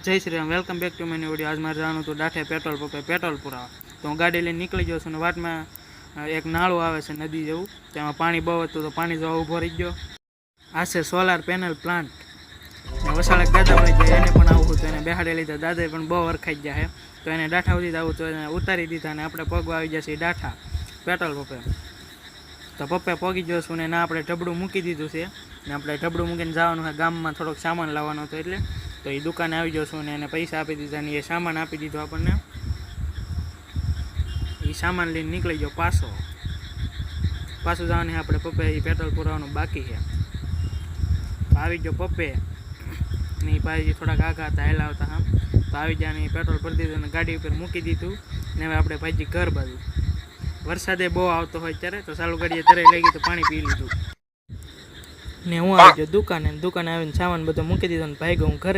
જય Shri Ram, welcome back to my video. આજ મારે જવાનું હતું દાઠે પેટ્રોલ પંપે પેટ્રોલ પુરાવા। તો હું ગાડી લઈને નીકળી ગયો છું ને વાટમાં એક નાળું આવે છે નદી જેવું, તેમાં પાણી બહુ હતું તો પાણી જોવા ઊભો રહી ગયો। આ છે સોલાર પેનલ પ્લાન્ટ ને વસાળક દાદા મળી જાય, એને પણ આવું તો એને બેહાડી લીધા। દાદાએ પણ બહુ વરખાઈ ગયા છે તો એને દાઠા સુધી આવું તો એને ઉતારી દીધા અને આપણે પગવા આવી જશે દાઠા પેટ્રોલ પંપે। તો પપ્પે પહોંચી ગયો છું ને ના આપણે ઢબડું મૂકી દીધું છે ને આપણે ઢબડું મૂકીને જવાનું છે ગામમાં, થોડોક સામાન લાવવાનો હતો એટલે। તો એ દુકાને આવી ગયો છું ને એને પૈસા આપી દીધા ને એ સામાન આપી દીધો આપણને। એ સામાન લઈને નીકળી ગયો પાછું જવાની આપણે પપ્પે એ પેટ્રોલ પુરાવાનું બાકી છે। તો આવી ગયો પપ્પે ને એ ભાઈ થોડાક આગા હતા હેલા આવતા આમ, તો આવી ગયા ને પેટ્રોલ ભરી દીધું અને ગાડી ઉપર મૂકી દીધું ને હવે આપણે ભાઈજી ઘર બાજુ। વરસાદે બહુ આવતો હોય ત્યારે તો ચાલુ ગાડીએ તરાઈ લઈ ગઈ તો પાણી પી લીધું ને હું આવી ગયો દુકાને આવીને સામાન બધો મૂકી દીધો ને ભાઈ ગયો હું ઘરે।